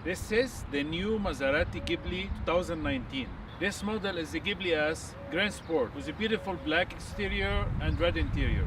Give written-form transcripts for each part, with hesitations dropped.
This is the new Maserati Ghibli 2019. This model is the Ghibli S GrandSport with a beautiful black exterior and red interior.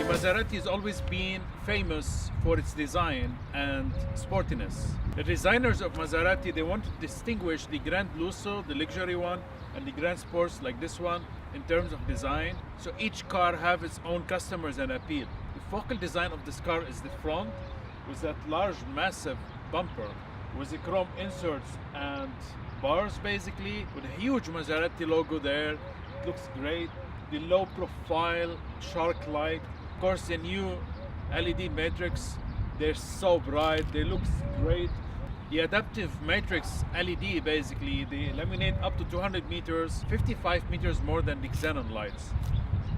Maserati has always been famous for its design and sportiness. The designers of Maserati, they want to distinguish the Grand Lusso, the luxury one, and the Grand Sports like this one in terms of design. So each car have its own customers and appeal. The focal design of this car is the front with that large massive bumper with the chrome inserts and bars basically, with a huge Maserati logo there. It looks great. The low profile shark light. Of course, the new LED matrix, they're so bright, they look great. The adaptive matrix LED, basically, they illuminate up to 200 meters, 55 meters more than the xenon lights.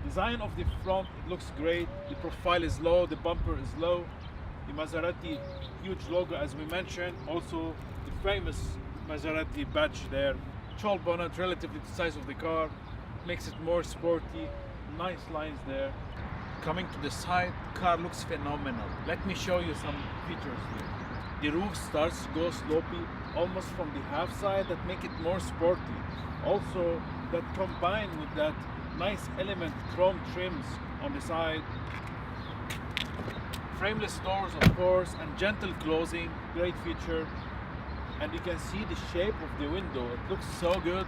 Design of the front, it looks great. The profile is low, the bumper is low. The Maserati huge logo, as we mentioned. Also, the famous Maserati badge there. Tall bonnet relatively to the size of the car, makes it more sporty. Nice lines there. Coming to the side, car looks phenomenal. Let me show you some features here. The roof starts to go slopey, almost from the half side, that make it more sporty. Also, that combined with that nice element chrome trims on the side. Frameless doors, of course, and gentle closing, great feature. And you can see the shape of the window. It looks so good,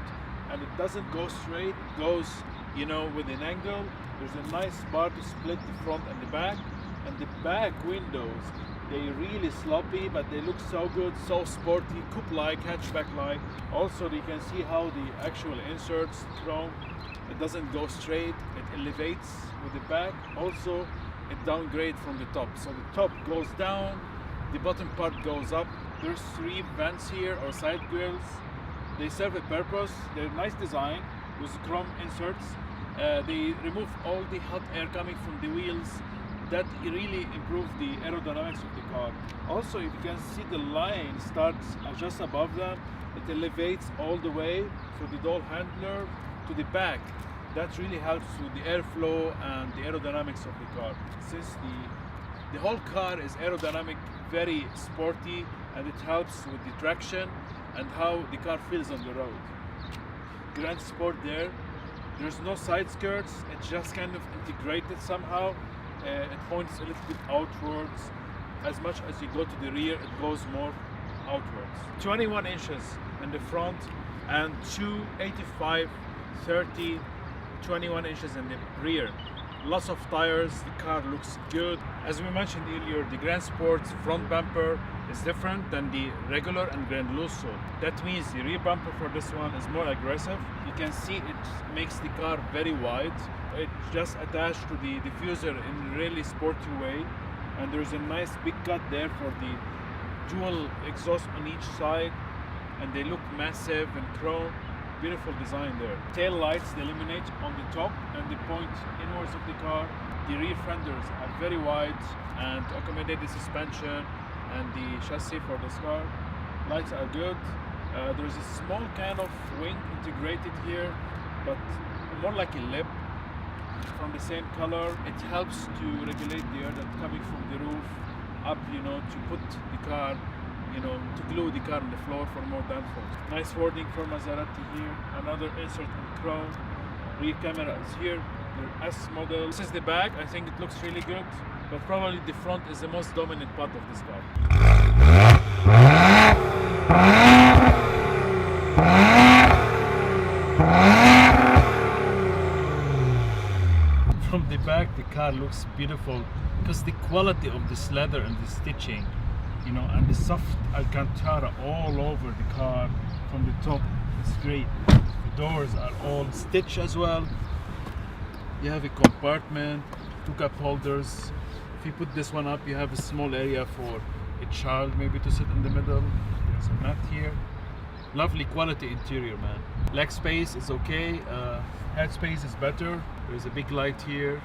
and it doesn't go straight, it goes, you know, with an angle. There's a nice bar to split the front and the back. And the back windows, they're really sloppy, but they look so good, so sporty, coupe-like, hatchback-like. Also, you can see how the actual inserts chrome, it doesn't go straight, it elevates with the back. Also, it downgrades from the top. So the top goes down, the bottom part goes up. There's 3 vents here, or side grills. They serve a purpose. They're nice design with chrome inserts. They remove all the hot air coming from the wheels. That really improves the aerodynamics of the car. Also, if you can see, the line starts just above them. It elevates all the way from the door handler to the back. That really helps with the airflow and the aerodynamics of the car. Since the whole car is aerodynamic, very sporty, and it helps with the traction and how the car feels on the road. Grand Sport there. There's no side skirts, it's just kind of integrated somehow. It points a little bit outwards. As much as you go to the rear, it goes more outwards. 21 inches in the front and 285, 30, 21 inches in the rear. Lots of tires, the car looks good. As we mentioned earlier, the Grand Sport's front bumper is different than the regular and Grand Lusso. That means the rear bumper for this one is more aggressive. You can see it makes the car very wide. It's just attached to the diffuser in a really sporty way. And there's a nice big cut there for the dual exhaust on each side. And they look massive and chrome. Beautiful design there. Tail lights, they illuminate on the top and they point inwards of the car. The rear fenders are very wide and accommodate the suspension and the chassis for this car. Lights are good. There's a small kind of wing integrated here, but more like a lip from the same color. It helps to regulate the air that's coming from the roof up, you know, to put the car, you know, to glue the car on the floor for more downforce. Nice wording for Maserati here. Another insert in chrome. Rear camera is here. The S model. This is the back. I think it looks really good, but probably the front is the most dominant part of this car. From the back, the car looks beautiful because the quality of this leather and the stitching, you know, and the soft Alcantara all over the car from the top It's great. The doors are all stitched as well. You have a compartment, two cup holders. If you put this one up, you have a small area for a child maybe to sit in the middle. There's a mat here. Lovely quality interior, man. Leg space is okay. Head space is better. There's a big light here.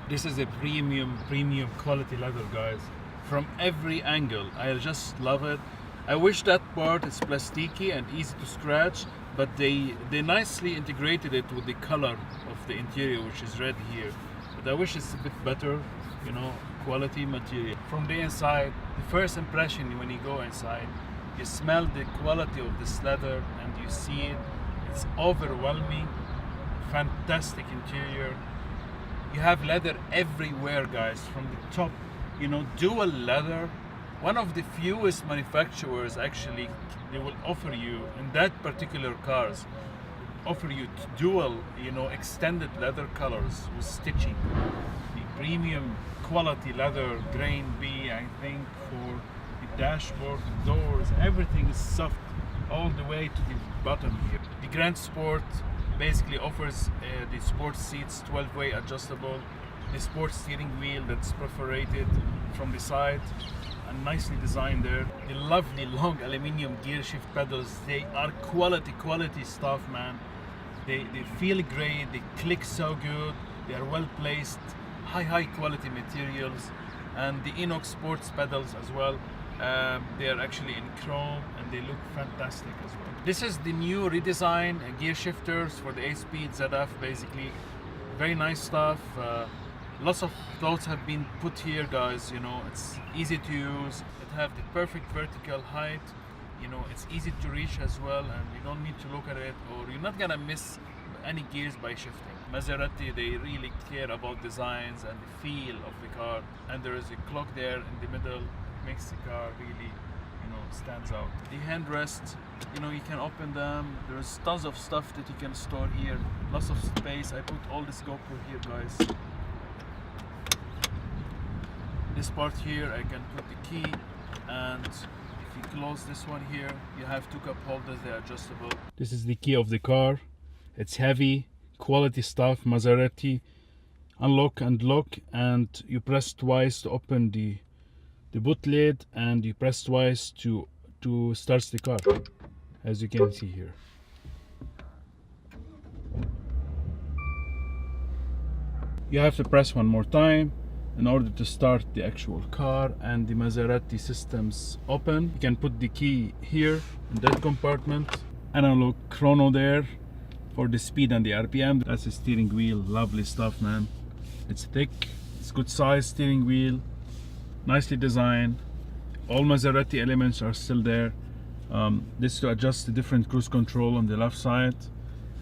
This is a premium quality leather, guys. From every angle, I just love it. I wish that part is plasticky and easy to scratch, but they nicely integrated it with the color of the interior, which is red here. But I wish it's a bit better, you know, quality material. From the inside, the first impression when you go inside, you smell the quality of this leather and you see it. It's overwhelming. Fantastic interior. You have leather everywhere, guys, from the top, you know, dual leather. One of the fewest manufacturers actually, they will offer you in that particular cars, offer you dual, you know, extended leather colors with stitching. The premium quality leather, grain B, I think, for the dashboard, the doors, everything is soft all the way to the bottom here. The GrandSport basically offers the sports seats, 12-way adjustable, the sports steering wheel that's perforated from the side and nicely designed there. The lovely long aluminium gear shift pedals, they are quality stuff, man. They feel great, they click so good, they are well placed, high quality materials, and the Inox sports pedals as well. They are actually in chrome and they look fantastic as well. This is the new redesign gear shifters for the 8-speed ZF, basically. Very nice stuff. Lots of thoughts have been put here, guys. You know, it's easy to use. It have the perfect vertical height. You know, it's easy to reach as well, and you don't need to look at it, or you're not gonna miss any gears by shifting. Maserati, they really care about designs and the feel of the car, and there is a clock there in the middle, makes the car really, you know, stands out. The handrests, you know, you can open them. There's tons of stuff that you can store here, lots of space. I put all this GoPro here, guys. This part here, I can put the key, and if you close this one here, you have two cup holders, they're adjustable. This is the key of the car. It's heavy, quality stuff, Maserati. Unlock and lock, and you press twice to open the boot lid, and you press twice to start the car, as you can see here. You have to press one more time in order to start the actual car, and the Maserati systems open. You can put the key here in that compartment. Analog chrono there for the speed and the RPM. That's the steering wheel, lovely stuff, man. It's thick, it's good size steering wheel, nicely designed. All Maserati elements are still there. This to adjust the different cruise control on the left side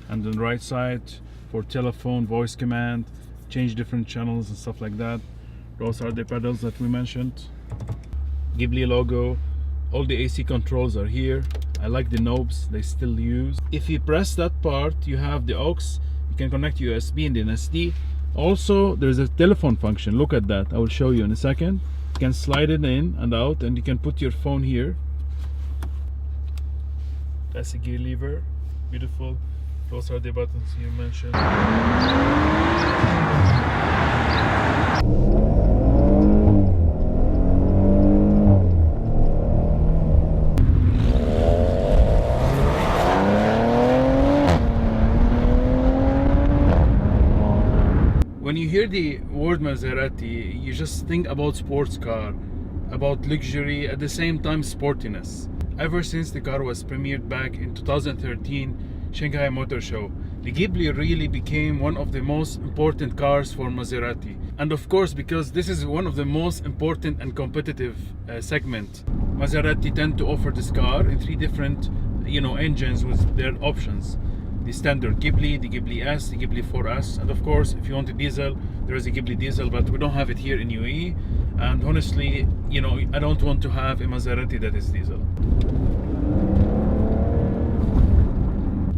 and on the right side for telephone, voice command, change different channels and stuff like that. Those are the pedals that we mentioned. Ghibli logo. All the AC controls are here. I like the knobs, they still use. If you press that part, you have the aux. You can connect USB and an SD. Also, there's a telephone function. Look at that. I will show you in a second. You can slide it in and out, and you can put your phone here. That's a gear lever. Beautiful. Those are the buttons you mentioned. When you hear the word Maserati, you just think about sports car, about luxury, at the same time sportiness. Ever since the car was premiered back in 2013 Shanghai Motor Show, the Ghibli really became one of the most important cars for Maserati. And of course, because this is one of the most important and competitive segment, Maserati tend to offer this car in 3 different, you know, engines with their options. The standard Ghibli, the Ghibli S, the Ghibli 4S, and of course, if you want a diesel, there is a Ghibli diesel, but we don't have it here in UAE. And honestly, you know, I don't want to have a Maserati that is diesel.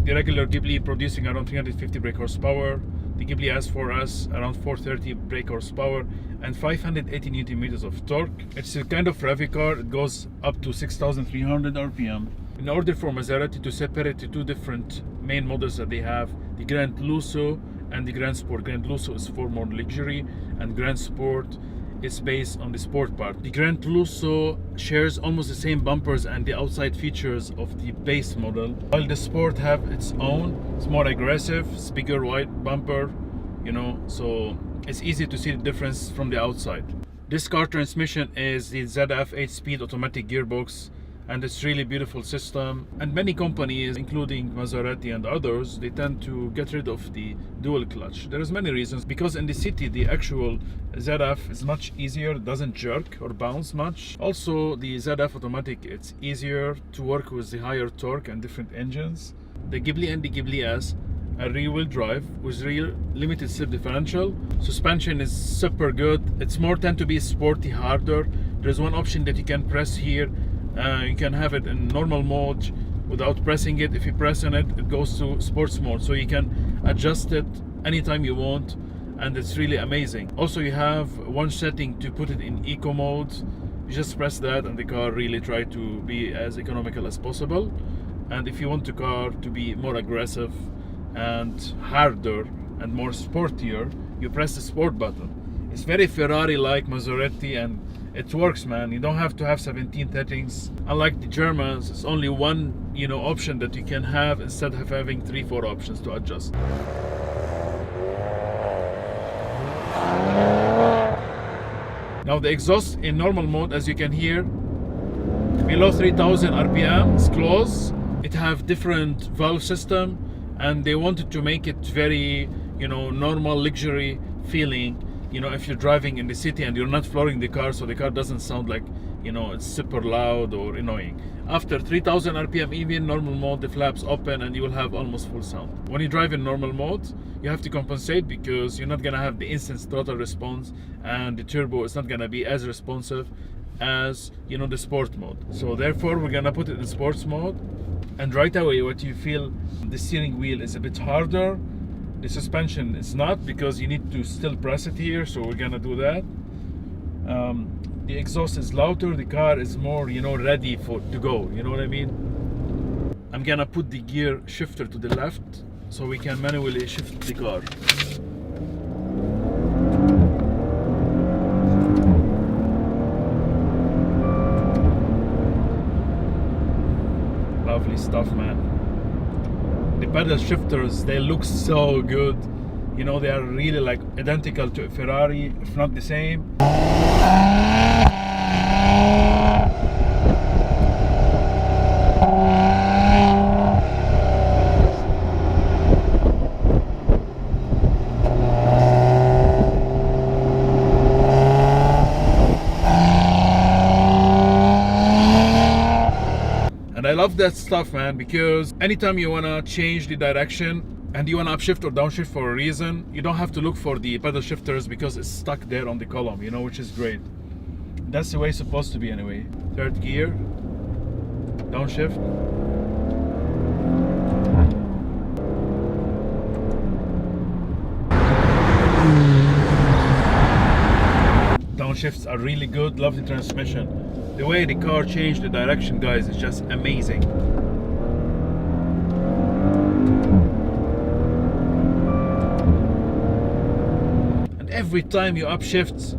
The regular Ghibli producing around 350 brake horsepower, the Ghibli S4S around 430 brake horsepower, and 580 Nm of torque. It's a kind of heavy car. It goes up to 6,300 RPM. in order for Maserati to separate the two different main models that they have, the Grand Lusso and the GrandSport. Grand Lusso is for more luxury, and GrandSport is based on the sport part. The Grand Lusso shares almost the same bumpers and the outside features of the base model, while the Sport have its own. It's more aggressive, it's bigger wide bumper, you know, so it's easy to see the difference from the outside. This car transmission is the ZF 8-speed automatic gearbox, and it's really beautiful system. And many companies, including Maserati and others, they tend to get rid of the dual clutch. There's many reasons, because in the city the actual ZF is much easier, it doesn't jerk or bounce much. Also the ZF automatic, it's easier to work with the higher torque and different engines. The Ghibli and the Ghibli S are rear-wheel drive with rear limited-slip differential. Suspension is super good. It's more tend to be sporty, harder. There's one option that you can press here. You can have it in normal mode without pressing it. If you press on it, it goes to sports mode, so you can adjust it anytime you want, and it's really amazing. Also, you have one setting to put it in eco mode. You just press that and the car really try to be as economical as possible. And if you want the car to be more aggressive and harder and more sportier, you press the sport button. It's very Ferrari-like Maserati, and it works, man. You don't have to have 17 settings. Unlike the Germans, it's only one, you know, option that you can have instead of having 3-4 options to adjust. Now the exhaust in normal mode, as you can hear, below 3000 RPM, it's close. It have different valve system, and they wanted to make it very, you know, normal luxury feeling. You know, if you're driving in the city and you're not flooring the car, so the car doesn't sound like, you know, it's super loud or annoying. After 3000 RPM, even normal mode, the flaps open and you will have almost full sound. When you drive in normal mode, you have to compensate because you're not gonna have the instant throttle response, and the turbo is not gonna be as responsive as, you know, the sport mode. So therefore, we're gonna put it in sports mode, and right away, what you feel, the steering wheel is a bit harder. The suspension is not, because you need to still press it here, so we're gonna do that. The exhaust is louder, the car is more, you know, ready to go, you know what I mean? I'm gonna put the gear shifter to the left so we can manually shift the car. Lovely stuff, man. The pedal shifters, they look so good. You know, they are really like identical to a Ferrari, if not the same. And I love that stuff, man, because anytime you want to change the direction and you want to upshift or downshift for a reason, you don't have to look for the pedal shifters because it's stuck there on the column, you know, which is great. That's the way it's supposed to be anyway. Third gear, downshift. Downshifts are really good, love the transmission. The way the car changed the direction, guys, is just amazing. And every time you upshift,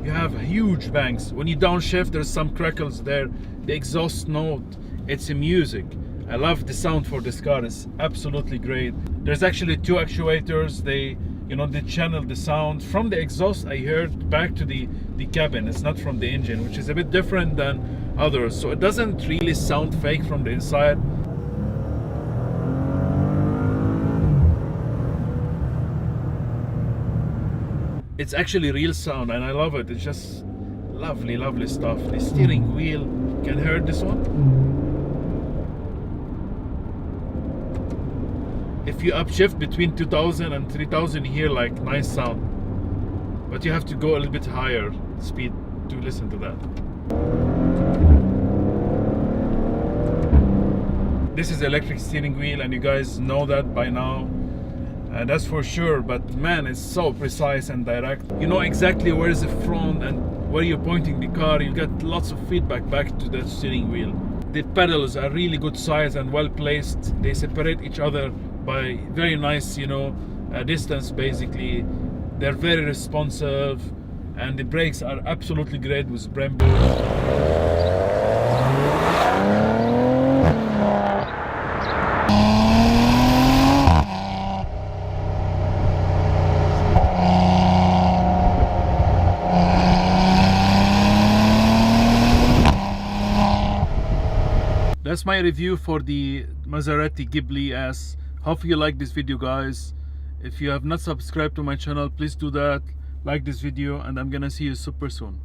you have huge bangs. When you downshift, there's some crackles there. The exhaust note, it's a music. I love the sound for this car, it's absolutely great. There's actually two actuators. They, you know, they channel the sound from the exhaust, I heard, back to the cabin. It's not from the engine, which is a bit different than others. So it doesn't really sound fake from the inside. It's actually real sound, and I love it. It's just lovely, lovely stuff. The steering wheel, can you hear this one? If you upshift between 2000 and 3000, you hear like nice sound, but you have to go a little bit higher speed to listen to that. This is electric steering wheel, and you guys know that by now, and that's for sure. But man, it's so precise and direct. You know exactly where is the front and where you're pointing the car. You get lots of feedback back to that steering wheel. the pedals are really good size and well placed. They separate each other by very nice, you know, distance basically. They're very responsive, and the brakes are absolutely great with Brembo. That's my review for the Maserati Ghibli S. Hope you like this video, guys. If you have not subscribed to my channel, please do that. Like this video, and I'm gonna see you super soon.